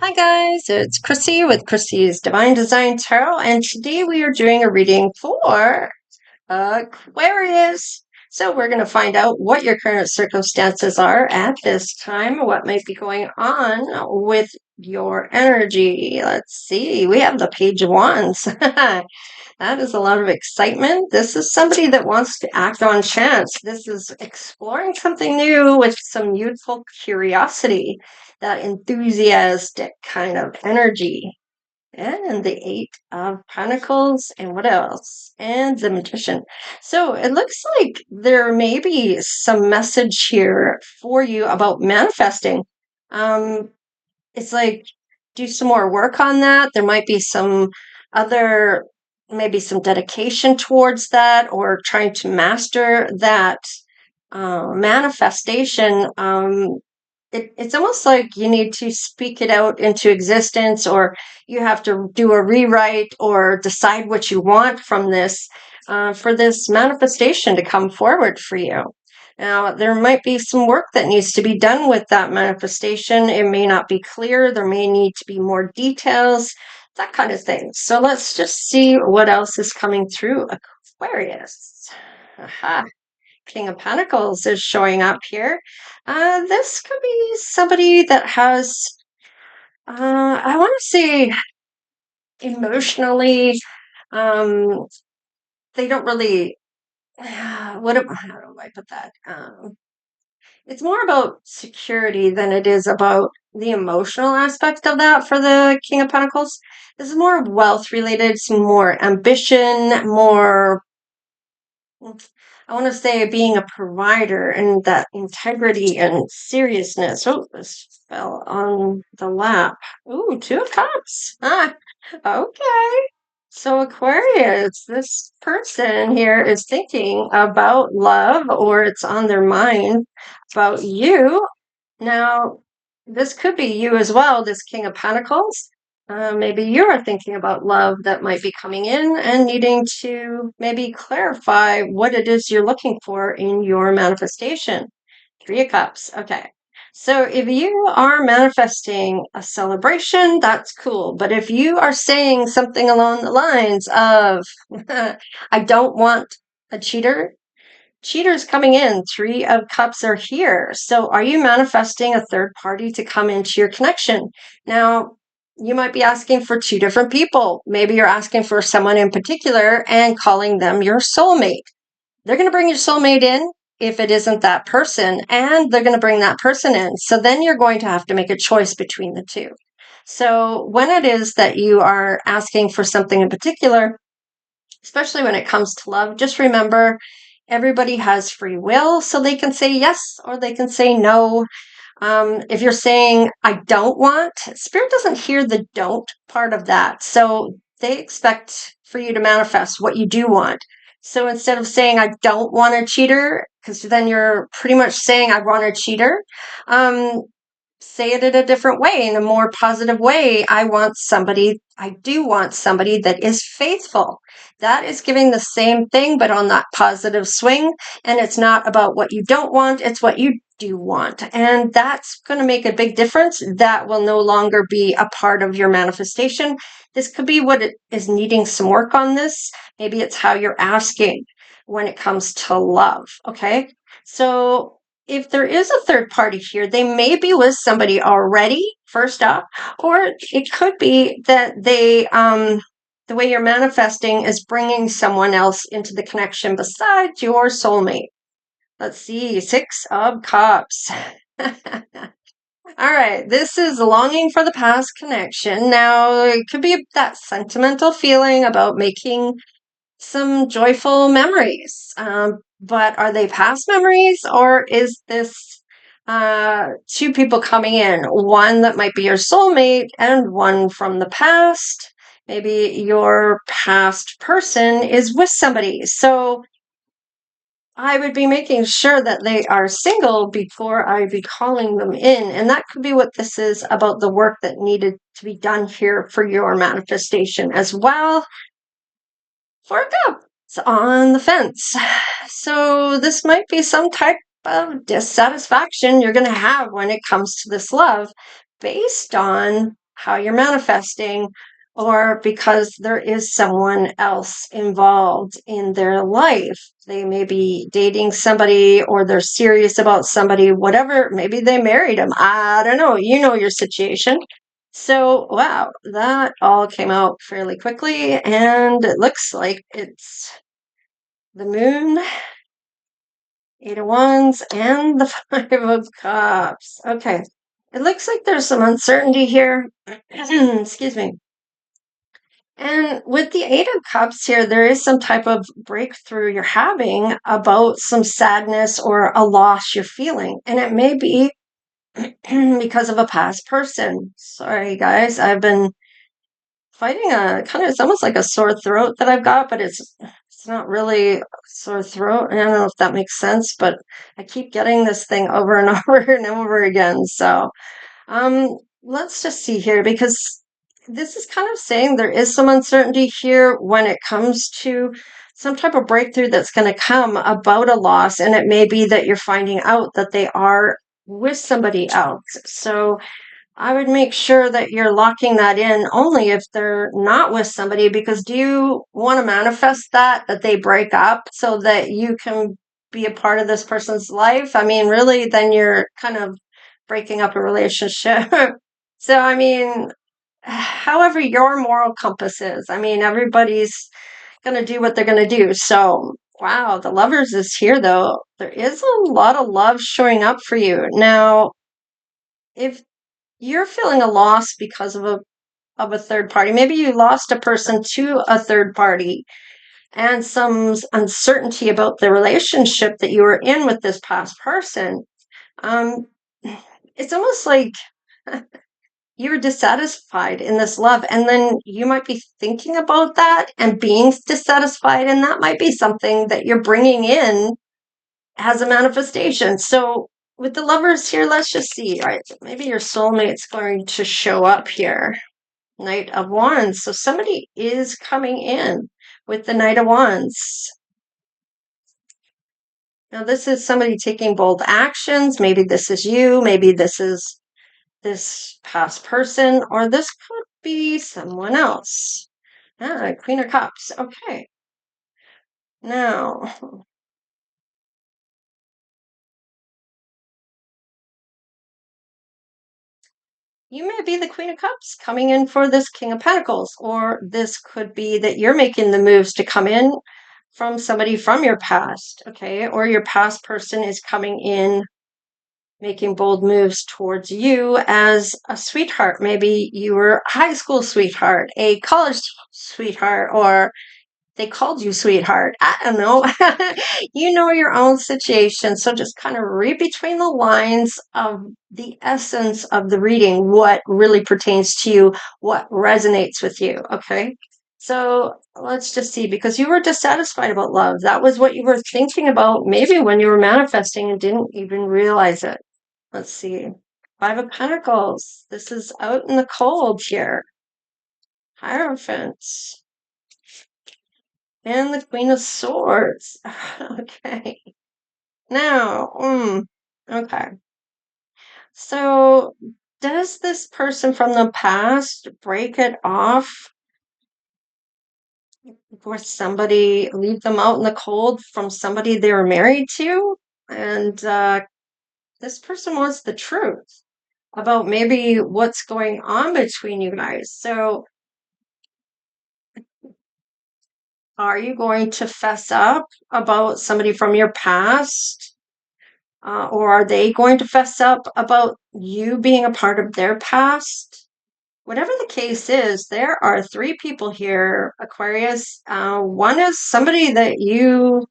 Hi guys, it's Chrissy with Chrissy's Divine Design Tarot, and today we are doing a reading for Aquarius. So we're going to find out what your current circumstances are at this time, what might be going on with your energy. Let's see, we have the Page of Wands. That is a lot of excitement. This is somebody that wants to act on chance. This is exploring something new with some youthful curiosity, that enthusiastic kind of energy. And the Eight of Pentacles, and what else? And the Magician. So it looks like there may be some message here for you about manifesting. Um, it's like do some more work on that. There might be some other, maybe some dedication towards that, or trying to master that manifestation. It's almost like you need to speak it out into existence, or you have to do a rewrite or decide what you want from this for this manifestation to come forward for you. Now, there might be some work that needs to be done with that manifestation. It may not be clear. There may need to be more details, that kind of thing. So let's just see what else is coming through Aquarius. Aha. King of Pentacles is showing up here. This could be somebody that has, I want to say, emotionally, um, they don't really, how do I put that? It's more about security than it is about the emotional aspect of that for the King of Pentacles. This is more wealth related, some more ambition, more, I want to say, being a provider and that integrity and seriousness. Oh, this fell on the lap. Ooh, Two of Cups. Ah, okay. So Aquarius, this person here is thinking about love, or it's on their mind about you. Now, this could be you as well, this King of Pentacles. Maybe you're thinking about love that might be coming in and needing to maybe clarify what it is you're looking for in your manifestation. Three of Cups. Okay. So if you are manifesting a celebration, that's cool. But if you are saying something along the lines of, I don't want a cheater, cheaters coming in, Three of Cups are here. So are you manifesting a third party to come into your connection? Now, you might be asking for two different people. Maybe you're asking for someone in particular and calling them your soulmate. They're going to bring your soulmate in if it isn't that person, and they're going to bring that person in. So then you're going to have to make a choice between the two. So when it is that you are asking for something in particular, especially when it comes to love, just remember everybody has free will, so they can say yes or they can say no. If you're saying, I don't want, Spirit doesn't hear the don't part of that. So they expect for you to manifest what you do want. So instead of saying, I don't want a cheater, because then you're pretty much saying, I want a cheater, say it in a different way, in a more positive way. I do want somebody that is faithful. That is giving the same thing, but on that positive swing. And it's not about what you don't want, it's what you do want. And that's going to make a big difference. That will no longer be a part of your manifestation. This could be what it is needing some work on this. Maybe it's how you're asking when it comes to love. Okay. So if there is a third party here, they may be with somebody already, first up, or it could be that the way you're manifesting is bringing someone else into the connection besides your soulmate. Let's see, Six of Cups. All right, this is longing for the past connection. Now, it could be that sentimental feeling about making some joyful memories. But are they past memories, or is this two people coming in? One that might be your soulmate and one from the past. Maybe your past person is with somebody. So I would be making sure that they are single before I'd be calling them in. And that could be what this is about, the work that needed to be done here for your manifestation as well. Four of Cups on the fence. So this might be some type of dissatisfaction you're going to have when it comes to this love, based on how you're manifesting, or because there is someone else involved in their life. They may be dating somebody or they're serious about somebody, whatever. Maybe they married him. I don't know. You know your situation. So, wow, that all came out fairly quickly, and it looks like it's the moon, Eight of Wands, and the Five of Cups. Okay. It looks like there's some uncertainty here. Excuse me. And with the Eight of Cups here, there is some type of breakthrough you're having about some sadness or a loss you're feeling. And it may be because of a past person. Sorry, guys. I've been fighting a kind of, it's almost like a sore throat that I've got, but it's not really a sore throat. I don't know if that makes sense, but I keep getting this thing over and over and over again. So let's just see here, because this is kind of saying there is some uncertainty here when it comes to some type of breakthrough that's going to come about a loss, and it may be that you're finding out that they are with somebody else. So I would make sure that you're locking that in only if they're not with somebody, because do you want to manifest that they break up so that you can be a part of this person's life? I mean, really, then you're kind of breaking up a relationship. So, I mean, however your moral compass is, I mean, everybody's going to do what they're going to do. So, wow, the Lovers is here, though. There is a lot of love showing up for you. Now, if you're feeling a loss because of a third party, maybe you lost a person to a third party, and some uncertainty about the relationship that you were in with this past person. um it's almost like you're dissatisfied in this love, and then you might be thinking about that and being dissatisfied, and that might be something that you're bringing in as a manifestation. So with the Lovers here, let's just see. All right, maybe your soulmate's going to show up here. Knight of Wands. So somebody is coming in with the Knight of Wands. Now, this is somebody taking bold actions. Maybe this is you. Maybe this is this past person, or this could be someone else. Queen of Cups. Okay. Now, you may be the Queen of Cups coming in for this King of Pentacles, or this could be that you're making the moves to come in from somebody from your past, okay? Or your past person is coming in, making bold moves towards you as a sweetheart. Maybe you were a high school sweetheart, a college sweetheart, or they called you sweetheart. I don't know. You know your own situation. So just kind of read between the lines of the essence of the reading, what really pertains to you, what resonates with you. Okay. So let's just see, because you were dissatisfied about love. That was what you were thinking about, maybe when you were manifesting and didn't even realize it. Let's see. Five of Pentacles. This is out in the cold here. Hierophants. And the Queen of Swords. Okay. Now, okay. So, does this person from the past break it off with somebody, leave them out in the cold from somebody they were married to? And this person wants the truth about maybe what's going on between you guys. So, are you going to fess up about somebody from your past? Or are they going to fess up about you being a part of their past? Whatever the case is, there are three people here, Aquarius. One is somebody that you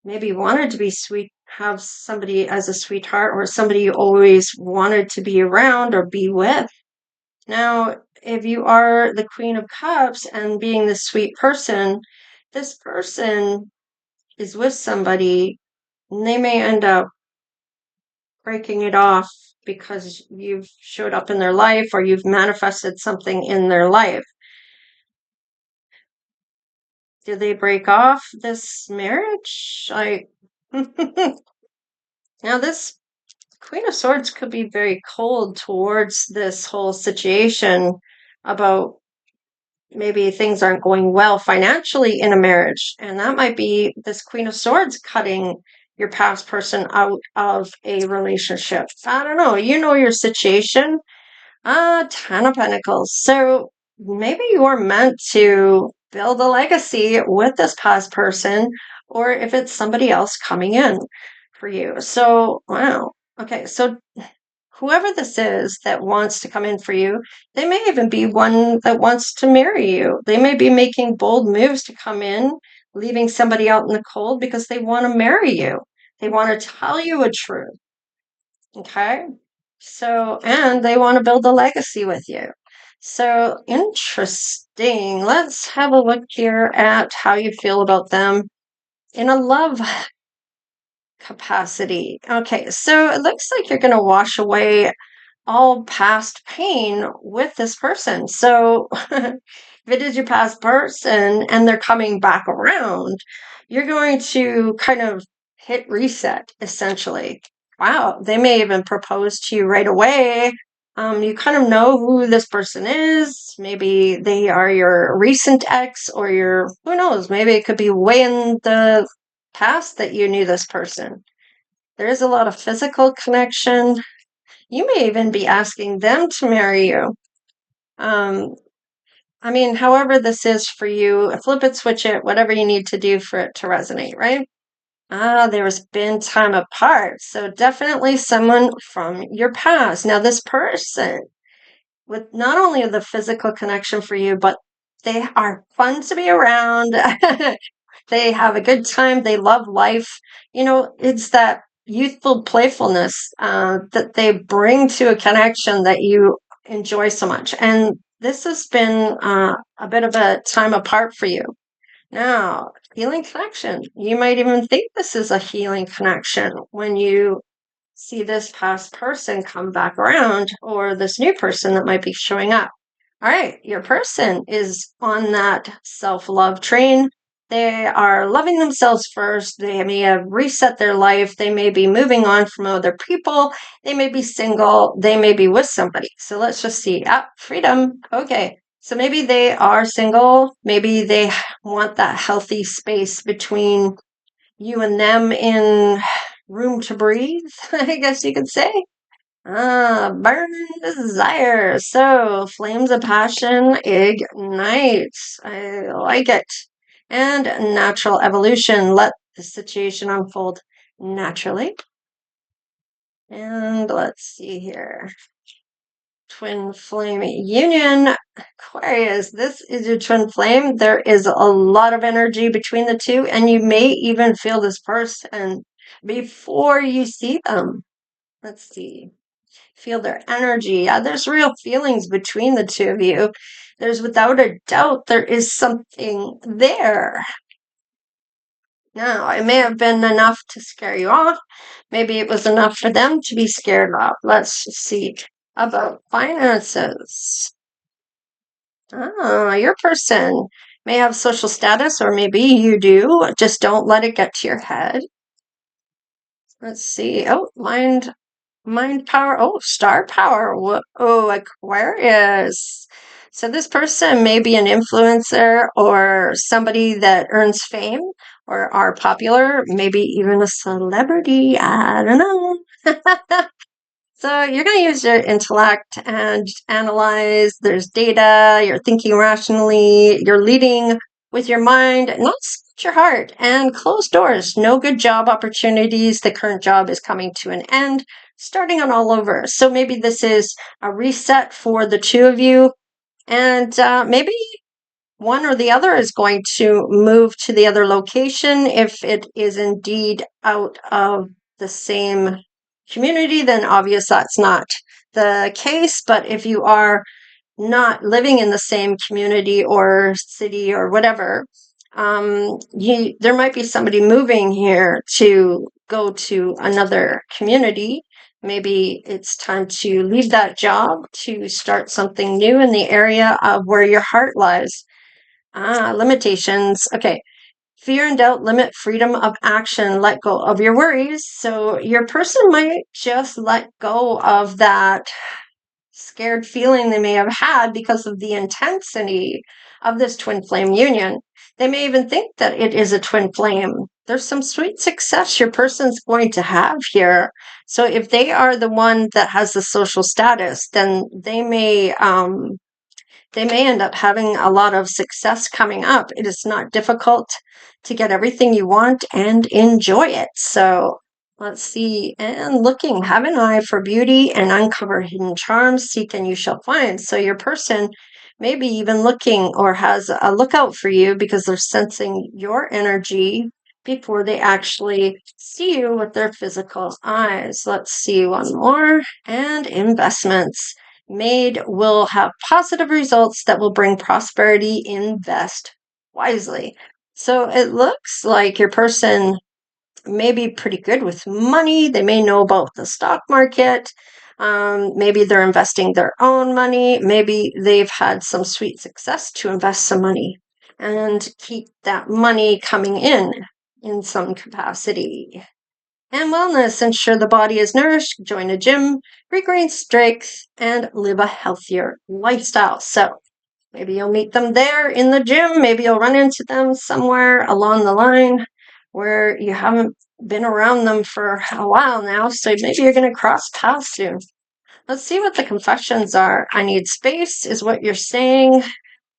maybe wanted to be sweet, have somebody as a sweetheart, or somebody you always wanted to be around or be with. Now, if you are the Queen of Cups and being the sweet person, this person is with somebody, and they may end up breaking it off because you've showed up in their life or you've manifested something in their life. Do they break off this marriage? Now this Queen of Swords could be very cold towards this whole situation about maybe things aren't going well financially in a marriage. And that might be this Queen of Swords cutting your past person out of a relationship. I don't know. You know your situation. Ten of Pentacles. So maybe you are meant to build a legacy with this past person, or if it's somebody else coming in for you. So, wow. Okay, so whoever this is that wants to come in for you, they may even be one that wants to marry you. They may be making bold moves to come in, leaving somebody out in the cold because they want to marry you. They want to tell you a truth. Okay? So, and they want to build a legacy with you. So, interesting. Let's have a look here at how you feel about them in a love capacity. Okay, so it looks like you're going to wash away all past pain with this person. So if it is your past person and they're coming back around, you're going to kind of hit reset, essentially. Wow, they may even propose to you right away. You kind of know who this person is. Maybe they are your recent ex or your, who knows, maybe it could be way in the past that you knew this person. There is a lot of physical connection. You may even be asking them to marry you. I mean, however this is for you, flip it, switch it, whatever you need to do for it to resonate, right? There's been time apart. So definitely someone from your past. Now, this person, with not only the physical connection for you, but they are fun to be around. They have a good time. They love life. You know, it's that youthful playfulness that they bring to a connection that you enjoy so much. And this has been a bit of a time apart for you. Now, healing connection. You might even think this is a healing connection when you see this past person come back around or this new person that might be showing up. All right, your person is on that self-love train. They are loving themselves first. They may have reset their life. They may be moving on from other people. They may be single. They may be with somebody. So let's just see. Freedom. Okay. So maybe they are single. Maybe they want that healthy space between you and them in room to breathe, I guess you could say. Burning desire. So, flames of passion ignite. I like it. And natural evolution. Let the situation unfold naturally. And let's see here. Twin flame union. Aquarius, this is your twin flame. There is a lot of energy between the two, and you may even feel this person before you see them. Let's see. Feel their energy. Yeah, there's real feelings between the two of you. There's without a doubt there is something there. Now, it may have been enough to scare you off. Maybe it was enough for them to be scared off. Let's see about finances. Your person may have social status, or maybe you do. Just don't let it get to your head. Let's see. Oh, mind power. Oh, star power. Oh, Aquarius. So this person may be an influencer or somebody that earns fame or are popular, maybe even a celebrity. I don't know. So you're going to use your intellect and analyze. There's data. You're thinking rationally. You're leading with your mind, not your heart. And closed doors. No good job opportunities. The current job is coming to an end, starting on all over. So maybe this is a reset for the two of you. And maybe one or the other is going to move to the other location. If it is indeed out of the same community, then obvious that's not the case. But if you are not living in the same community or city or whatever, there might be somebody moving here to go to another community. Maybe it's time to leave that job to start something new in the area of where your heart lies. Limitations. Okay. Fear and doubt limit freedom of action. Let go of your worries. So your person might just let go of that scared feeling they may have had because of the intensity of this twin flame union. They may even think that it is a twin flame. There's some sweet success your person's going to have here. So if they are the one that has the social status, then they may end up having a lot of success coming up. It is not difficult to get everything you want and enjoy it. So let's see. And looking, have an eye for beauty and uncover hidden charms. Seek and you shall find. So your person may be even looking or has a lookout for you because they're sensing your energy before they actually see you with their physical eyes. Let's see one more. And investments made will have positive results that will bring prosperity. Invest wisely. So it looks like your person may be pretty good with money. They may know about the stock market. Maybe they're investing their own money. Maybe they've had some sweet success to invest some money and keep that money coming in some capacity. And wellness, ensure the body is nourished, join a gym, regain strength, and live a healthier lifestyle. So maybe you'll meet them there in the gym. Maybe you'll run into them somewhere along the line where you haven't been around them for a while now. So maybe you're going to cross paths soon. Let's see what the confessions are. I need space is what you're saying.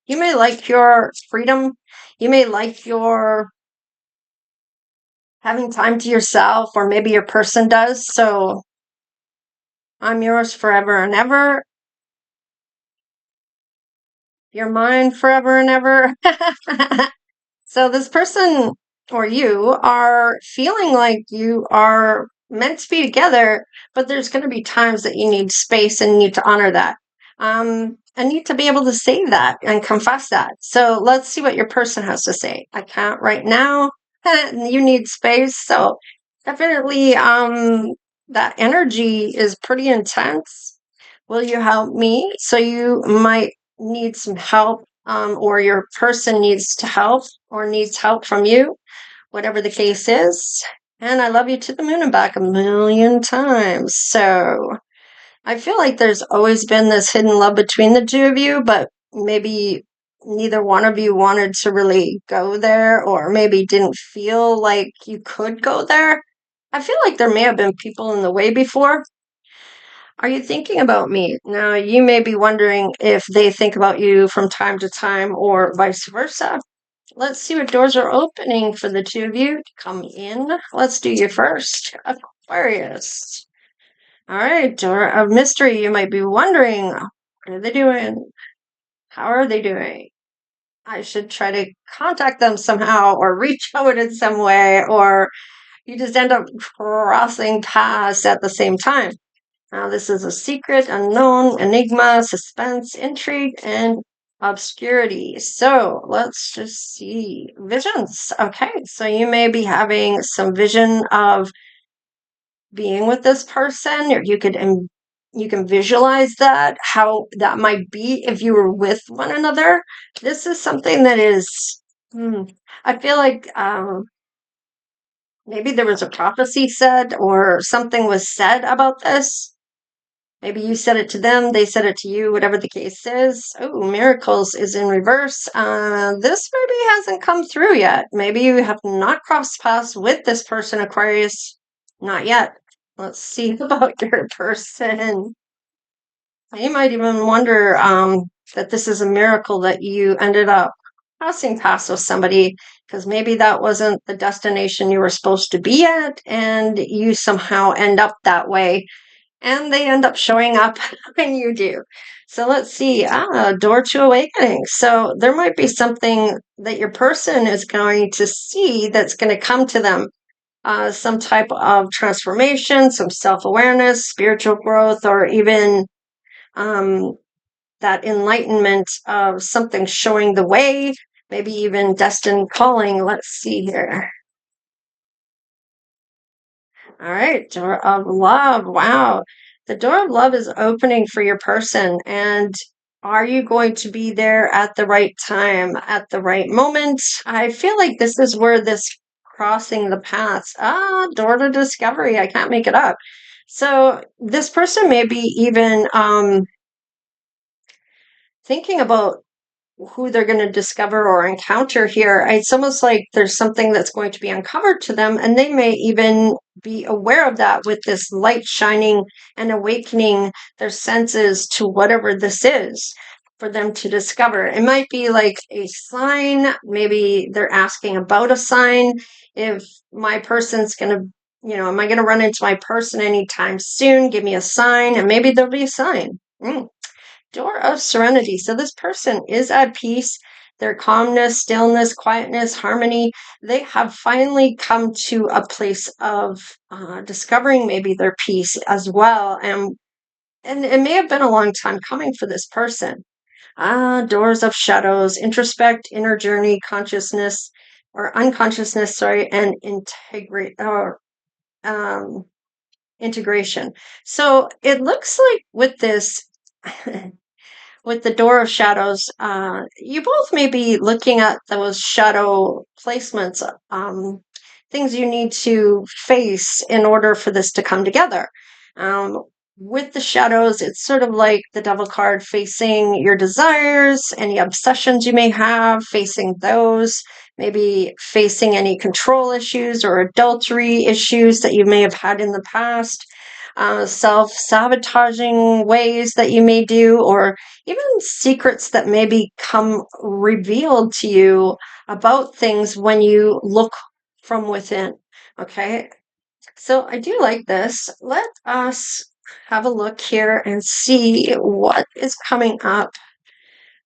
You may like your freedom. You may like your having time to yourself, or maybe your person does. So I'm yours forever and ever. You're mine forever and ever. So this person or you are feeling like you are meant to be together, but there's going to be times that you need space and need to honor that. I need to be able to say that and confess that. So let's see what your person has to say. I can't right now. You need space. So definitely that energy is pretty intense. Will you help me? So you might need some help, or your person needs to help or needs help from you, whatever the case is. And I love you to the moon and back a million times. So I feel like there's always been this hidden love between the two of you, but maybe neither one of you wanted to really go there, or maybe didn't feel like you could go there. I feel like there may have been people in the way before. Are you thinking about me? Now, you may be wondering if they think about you from time to time or vice versa. Let's see what doors are opening for the two of you to come in. Let's do you first, Aquarius. All right, door of mystery. You might be wondering, what are they doing? How are they doing? I should try to contact them somehow or reach out in some way, or you just end up crossing paths at the same time. Now, this is a secret, unknown, enigma, suspense, intrigue, and obscurity. So let's just see. Visions. Okay, so you may be having some vision of being with this person, or you can visualize that, how that might be if you were with one another. This is something that is, I feel like maybe there was a prophecy said, or something was said about this. Maybe you said it to them, they said it to you, whatever the case is. Oh, miracles is in reverse. This maybe hasn't come through yet. Maybe you have not crossed paths with this person, Aquarius. Not yet. Let's see about your person. You might even wonder that this is a miracle that you ended up crossing paths with somebody, because maybe that wasn't the destination you were supposed to be at, and you somehow end up that way. And they end up showing up when you do. So let's see. Door to awakening. So there might be something that your person is going to see that's going to come to them. Some type of transformation, some self-awareness, spiritual growth, or even that enlightenment of something showing the way, maybe even destined calling. Let's see here. All right, door of love. Wow. The door of love is opening for your person, and Are you going to be there at the right time, at the right moment? I feel like this is where this crossing the paths, door to discovery. I can't make it up. So this person may be even thinking about who they're going to discover or encounter here. It's almost like there's something that's going to be uncovered to them, and they may even be aware of that with this light shining and awakening their senses to whatever this is for them to discover. It might be like a sign. Maybe they're asking about a sign. If my person's going to, am I going to run into my person anytime soon? Give me a sign, and maybe there'll be a sign. Door of serenity. So this person is at peace. Their calmness, stillness, quietness, harmony, they have finally come to a place of discovering maybe their peace as well. And it may have been a long time coming for this person. Doors of shadows, introspect, inner journey, consciousness, or unconsciousness, sorry, and integration. So it looks like with this with the door of shadows, you both may be looking at those shadow placements, things you need to face in order for this to come together. With the shadows, it's sort of like the devil card facing your desires, any obsessions you may have, facing those, maybe facing any control issues or adultery issues that you may have had in the past, self-sabotaging ways that you may do, or even secrets that may become revealed to you about things when you look from within. Okay, so I do like this. Let us have a look here and see what is coming up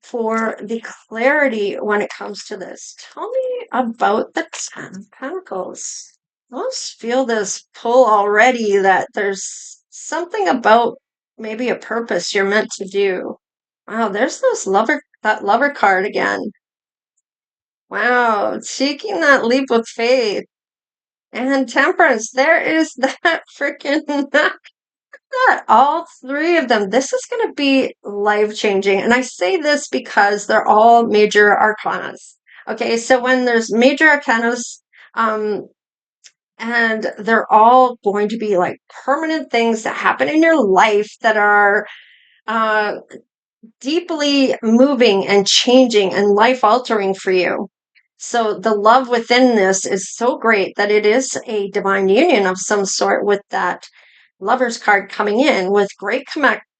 for the clarity when it comes to this. Tell me about the Ten of Pentacles. I almost feel this pull already that there's something about maybe a purpose you're meant to do. Wow, there's that lover card again. Wow, taking that leap of faith. And temperance, there is that freaking all three of them. This is going to be life changing. And I say this because they're all major arcanas. Okay, so when there's major arcanas, and they're all going to be like permanent things that happen in your life that are uh, deeply moving and changing and life altering for you. So the love within this is so great that it is a divine union of some sort with that Lover's card coming in with great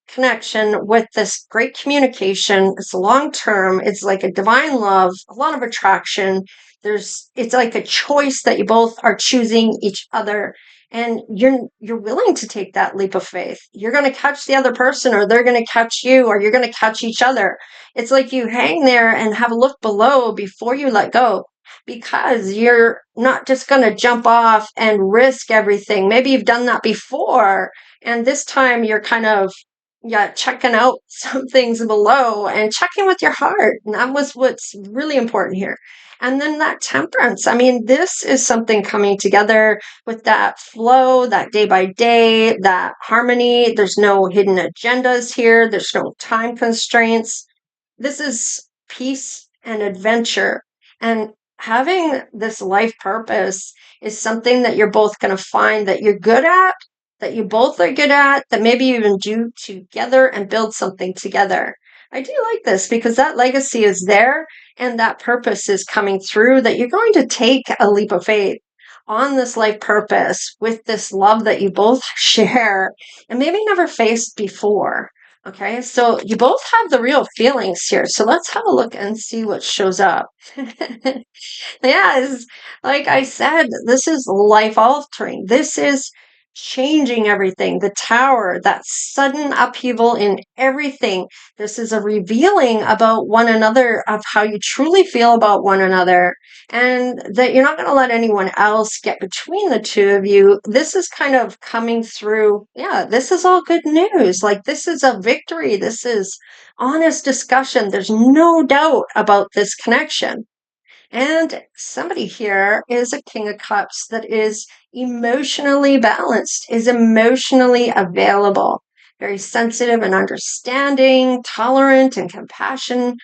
connection, with this great communication. It's long term. It's like a divine love, a lot of attraction. It's like a choice that you both are choosing each other, and you're willing to take that leap of faith. You're going to catch the other person, or they're going to catch you, or you're going to catch each other. It's like you hang there and have a look below before you let go, because you're not just going to jump off and risk everything. Maybe you've done that before, and this time you're kind of checking out some things below and checking with your heart. And that was what's really important here. And then that temperance. I mean, this is something coming together with that flow, that day by day, that harmony. There's no hidden agendas here. There's no time constraints. This is peace and adventure. And having this life purpose is something that you're both going to find that you're good at, that you both are good at, that maybe you even do together and build something together. I do like this because that legacy is there and that purpose is coming through, that you're going to take a leap of faith on this life purpose with this love that you both share and maybe never faced before. Okay, so you both have the real feelings here. So let's have a look and see what shows up. Yeah, like I said, this is life altering. This is changing everything. The tower, that sudden upheaval in everything. This is a revealing about one another, of how you truly feel about one another, and that you're not going to let anyone else get between the two of you. This is kind of coming through. Yeah, this is all good news. Like, this is a victory. This is honest discussion. There's no doubt about this connection. And somebody here is a King of Cups that is emotionally balanced, is emotionally available. very sensitive and understanding, tolerant and compassion.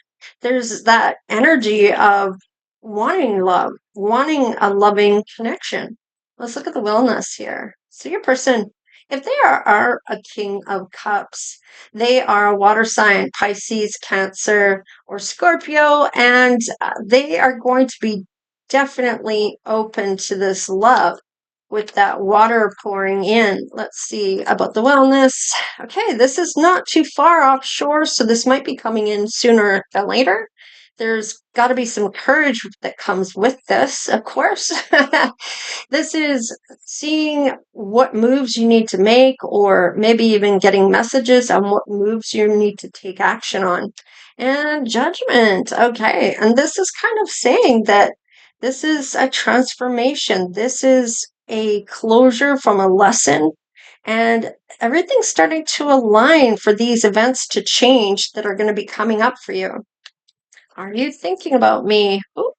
There's that energy of wanting love, wanting a loving connection. Let's look at the wellness here. So your person, if they are a king of cups, they are a water sign, Pisces, Cancer, or Scorpio, and they are going to be definitely open to this love with that water pouring in. Let's see about the wellness. Okay, this is not too far offshore, so this might be coming in sooner than later. There's got to be some courage that comes with this, of course. This is seeing what moves you need to make, or maybe even getting messages on what moves you need to take action on. And judgment. Okay, and this is kind of saying that this is a transformation. This is a closure from a lesson, and everything's starting to align for these events to change that are going to be coming up for you. Are you thinking about me? Ooh.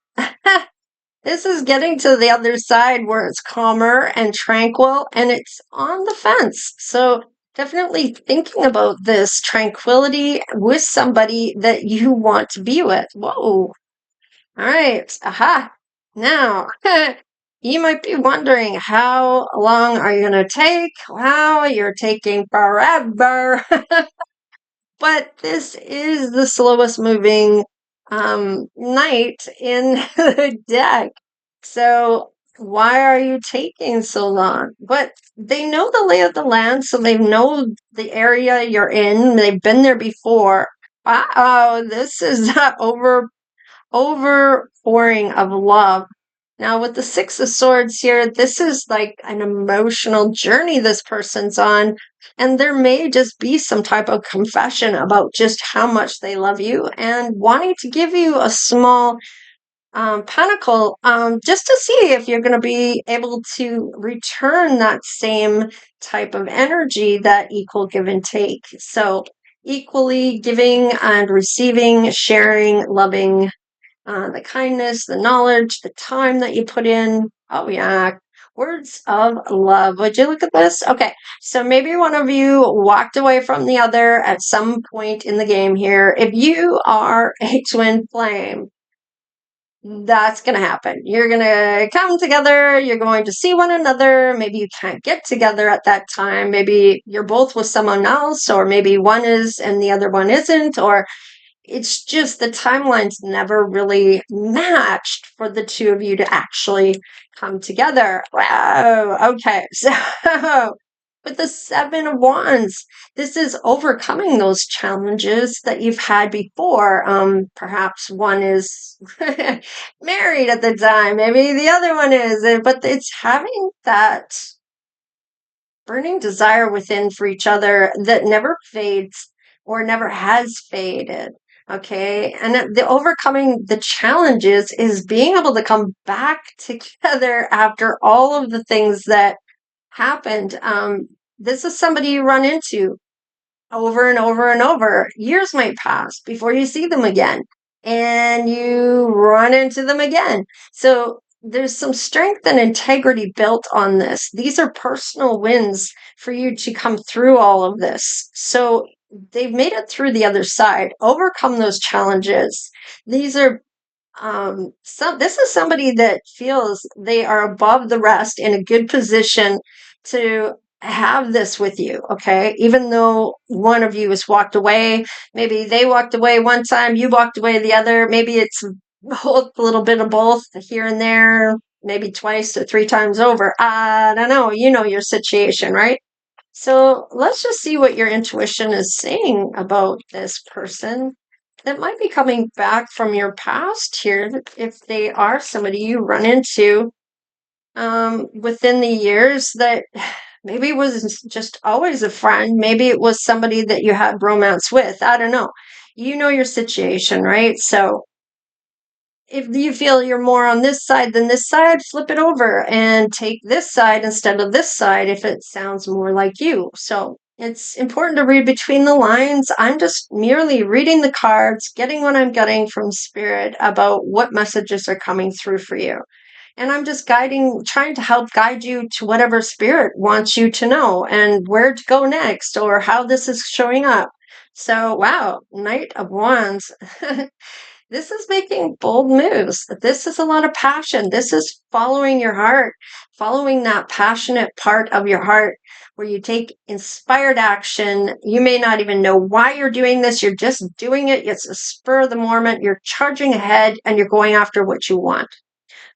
This is getting to the other side where it's calmer and tranquil and it's on the fence. So definitely thinking about this tranquility with somebody that you want to be with. Whoa. All right. Aha. Now, you might be wondering, how long are you going to take? Wow, you're taking forever. But this is the slowest moving knight in the deck. So why are you taking so long? But they know the lay of the land, so they know the area you're in. They've been there before. Oh, this is overpouring of love. Now, with the Six of Swords here, this is like an emotional journey this person's on. And there may just be some type of confession about just how much they love you and wanting to give you a small pentacle, just to see if you're going to be able to return that same type of energy, that equal give and take. So, equally giving and receiving, sharing, loving, the kindness, the knowledge, the time that you put in. Oh, yeah. Words of love. Would you look at this? Okay. So maybe one of you walked away from the other at some point in the game here. If you are a twin flame, that's going to happen. You're going to come together. You're going to see one another. Maybe you can't get together at that time. Maybe you're both with someone else, or maybe one is and the other one isn't, or it's just the timelines never really matched for the two of you to actually come together. Wow. Okay. So with the Seven of Wands, this is overcoming those challenges that you've had before. Perhaps one is married at the time, maybe the other one is, but it's having that burning desire within for each other that never fades or never has faded. Okay. And the overcoming the challenges is being able to come back together after all of the things that happened. This is somebody you run into over and over and over. Years might pass before you see them again, and you run into them again. So there's some strength and integrity built on this. These are personal wins for you to come through all of this. So they've made it through the other side, overcome those challenges. These are this is somebody that feels they are above the rest, in a good position to have this with you. Okay, even though one of you has walked away, maybe they walked away one time, you walked away the other, maybe it's both, a little bit of both here and there, maybe twice or three times over. I don't know, you know your situation, right? So let's just see what your intuition is saying about this person that might be coming back from your past here. If they are somebody you run into within the years, that maybe was just always a friend. Maybe it was somebody that you had romance with. I don't know. You know your situation, right? So if you feel you're more on this side than this side, flip it over and take this side instead of this side if it sounds more like you. So it's important to read between the lines. I'm just merely reading the cards, getting what I'm getting from spirit about what messages are coming through for you. And I'm just trying to help guide you to whatever spirit wants you to know and where to go next or how this is showing up. So, wow, Knight of Wands. This is making bold moves. This is a lot of passion. This is following your heart, following that passionate part of your heart where you take inspired action. You may not even know why you're doing this. You're just doing it. It's a spur of the moment. You're charging ahead and you're going after what you want.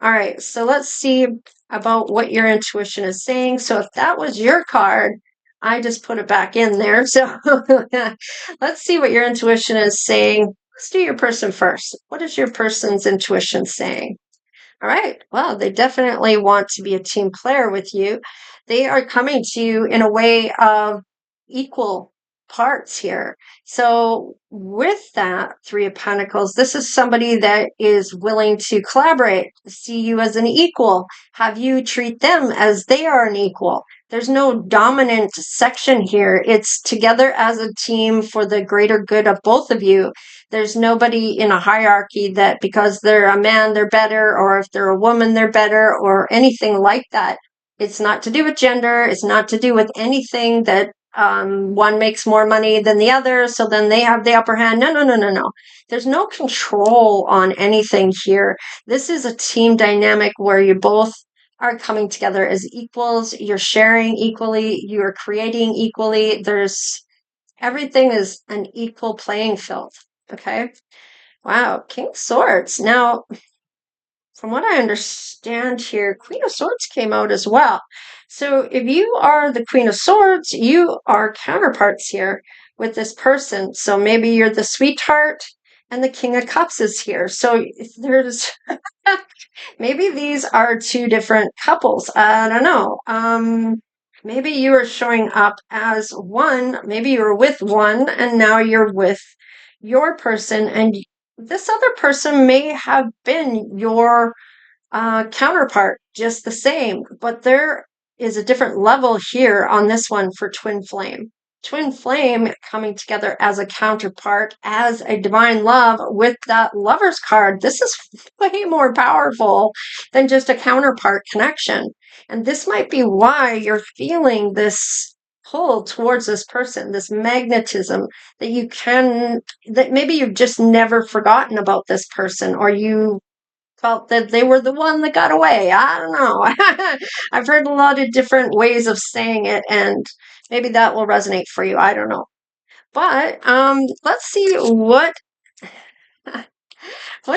All right, so let's see about what your intuition is saying. So if that was your card, I just put it back in there. So let's see what your intuition is saying. Let's do your person first. What is your person's intuition saying? All right. Well, they definitely want to be a team player with you. They are coming to you in a way of equal parts here. So, with that Three of Pentacles, this is somebody that is willing to collaborate, see you as an equal, have you treat them as they are an equal. There's no dominant section here. It's together as a team for the greater good of both of you. There's nobody in a hierarchy that because they're a man, they're better, or if they're a woman, they're better, or anything like that. It's not to do with gender. It's not to do with anything that one makes more money than the other, so then they have the upper hand. No, no, no, no, no. There's no control on anything here. This is a team dynamic where you both are coming together as equals. You're sharing equally. You're creating equally. Everything is an equal playing field. Okay. Wow. King of Swords. Now, from what I understand here, Queen of Swords came out as well. So if you are the Queen of Swords, you are counterparts here with this person. So maybe you're the sweetheart and the King of Cups is here. So there's maybe these are two different couples. I don't know. Maybe you are showing up as one. Maybe you were with one and now you're with your person, and this other person may have been your counterpart just the same, but there is a different level here on this one for twin flame. Twin flame coming together as a counterpart, as a divine love with that lover's card. This is way more powerful than just a counterpart connection. And this might be why you're feeling this pull towards this person, this magnetism that maybe you've just never forgotten about this person, or you felt that they were the one that got away. I don't know. I've heard a lot of different ways of saying it, and maybe that will resonate for you. I don't know. But let's see what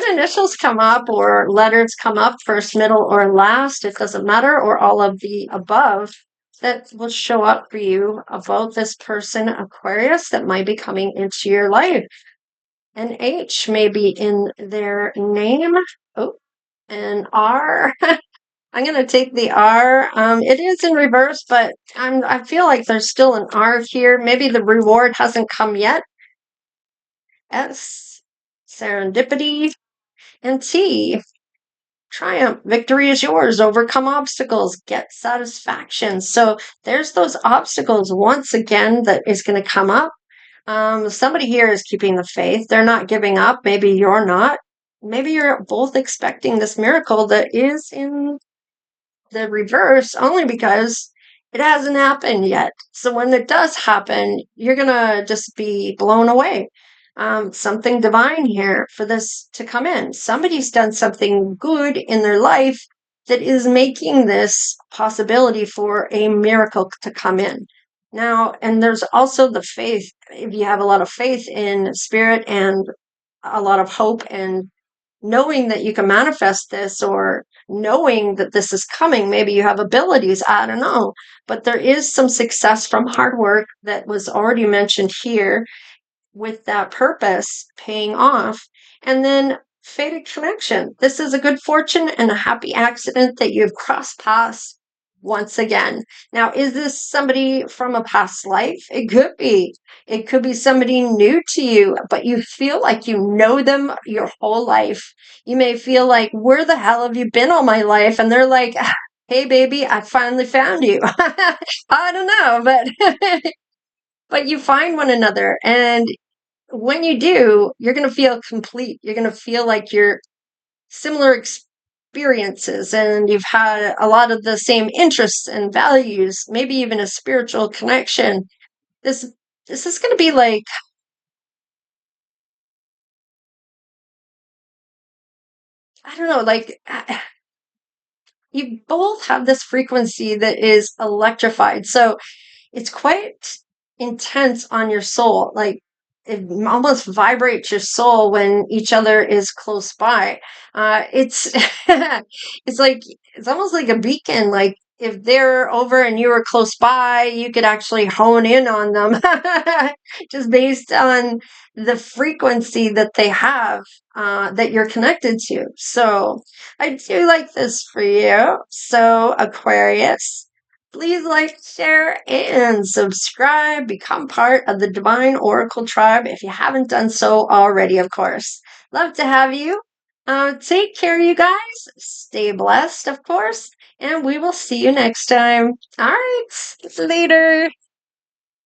initials come up or letters come up, first, middle, or last. It doesn't matter, or all of the above that will show up for you about this person, Aquarius, that might be coming into your life. An H may be in their name. Oh, an R. I'm going to take the R. It is in reverse, but I feel like there's still an R here. Maybe the reward hasn't come yet. S, serendipity. And T, triumph. Victory is yours. Overcome obstacles. Get satisfaction. So there's those obstacles once again that is going to come up. Somebody here is keeping the faith. They're not giving up. Maybe you're not. Maybe you're both expecting this miracle that is in the reverse only because it hasn't happened yet. So when it does happen, you're going to just be blown away. Something divine here for this to come in. Somebody's done something good in their life that is making this possibility for a miracle to come in. Now, and there's also the faith. If you have a lot of faith in spirit and a lot of hope and knowing that you can manifest this, or knowing that this is coming, maybe you have abilities, I don't know, but there is some success from hard work that was already mentioned here with that purpose paying off. And then fated connection. This is a good fortune and a happy accident that you've crossed paths once again. Now, is this somebody from a past life? It could be. It could be somebody new to you, but you feel like you know them your whole life. You may feel like, where the hell have you been all my life? And they're like, hey, baby, I finally found you. I don't know, but you find one another. And when you do, you're going to feel complete. You're going to feel like you're similar experiences and you've had a lot of the same interests and values, maybe even a spiritual connection. This this is going to be like, I don't know, like you both have this frequency that is electrified. So it's quite intense on your soul. Like it almost vibrates your soul when each other is close by. It's it's like it's almost like a beacon. Like if they're over and you were close by, you could actually hone in on them just based on the frequency that they have that you're connected to. So I do like this for you. So Aquarius. Please like, share, and subscribe. Become part of the Divine Oracle tribe if you haven't done so already, of course. Love to have you. Take care, you guys. Stay blessed, of course. And we will see you next time. All right. Later.